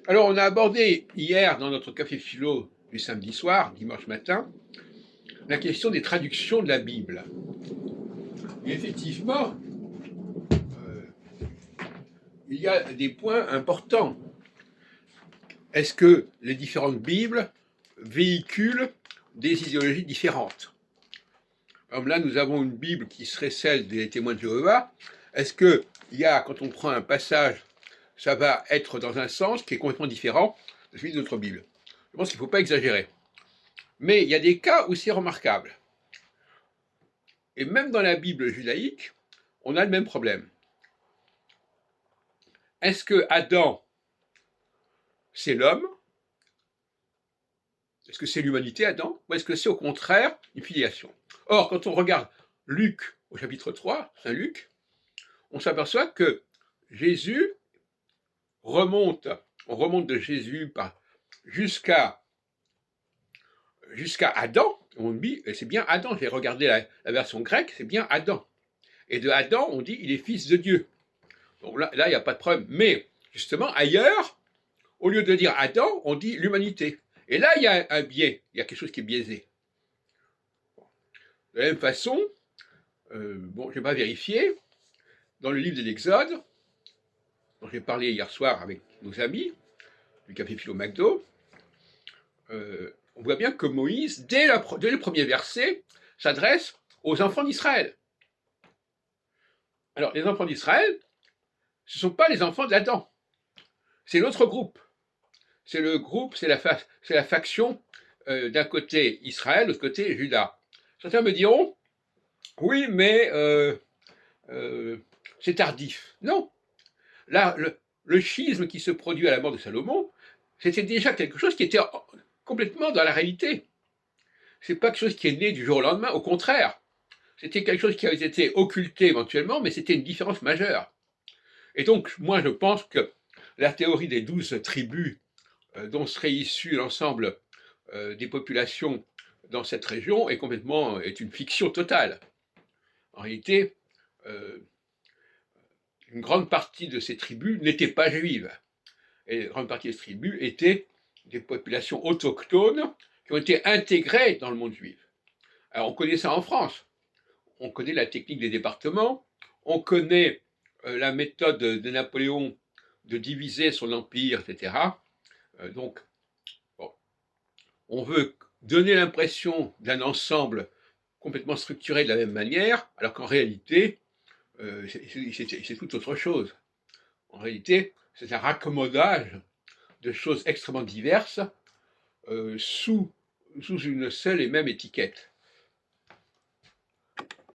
Alors, on a abordé hier dans notre café philo du samedi soir, dimanche matin, la question des traductions de la Bible. Et effectivement, il y a des points importants. Est-ce que les différentes Bibles véhiculent des idéologies différentes? Comme là, nous avons une Bible qui serait celle des témoins de Jéhovah. Est-ce que quand on prend un passage, ça va être dans un sens qui est complètement différent de celui de notre Bible? Je pense qu'il ne faut pas exagérer. Mais il y a des cas où c'est remarquable. Et même dans la Bible judaïque, on a le même problème. Est-ce que Adam, c'est l'homme? Est-ce que c'est l'humanité, Adam? Ou est-ce que c'est au contraire une filiation? Or, quand on regarde Luc au chapitre 3, Saint Luc, on s'aperçoit que Jésus on remonte de Jésus jusqu'à Adam. On dit, c'est bien Adam, j'ai regardé la version grecque, c'est bien Adam. Et de Adam, on dit, il est fils de Dieu. Donc là, il n'y a pas de problème. Mais, justement, ailleurs, au lieu de dire Adam, on dit l'humanité. Et là, il y a un biais, il y a quelque chose qui est biaisé. De la même façon, je n'ai pas vérifié, dans le livre de l'Exode, dont j'ai parlé hier soir avec nos amis, du Café Philo McDo, on voit bien que Moïse, dès le premier verset, s'adresse aux enfants d'Israël. Alors, les enfants d'Israël, ce ne sont pas les enfants d'Adam, c'est l'autre groupe. C'est la faction d'un côté Israël, de l'autre côté Juda. Certains me diront, oui, mais c'est tardif. Non. Là, le schisme qui se produit à la mort de Salomon, c'était déjà quelque chose qui était complètement dans la réalité. C'est pas quelque chose qui est né du jour au lendemain, au contraire. C'était quelque chose qui avait été occulté éventuellement, mais c'était une différence majeure. Et donc, moi, je pense que la théorie des 12 tribus dont serait issu l'ensemble des populations dans cette région est une fiction totale. En réalité, une grande partie de ces tribus n'étaient pas juives. Et une grande partie de ces tribus étaient des populations autochtones qui ont été intégrées dans le monde juif. Alors on connaît ça en France. On connaît la technique des départements, on connaît la méthode de Napoléon de diviser son empire, etc. Donc, on veut donner l'impression d'un ensemble complètement structuré de la même manière, alors qu'en réalité, c'est tout autre chose. En réalité, c'est un raccommodage de choses extrêmement diverses sous une seule et même étiquette.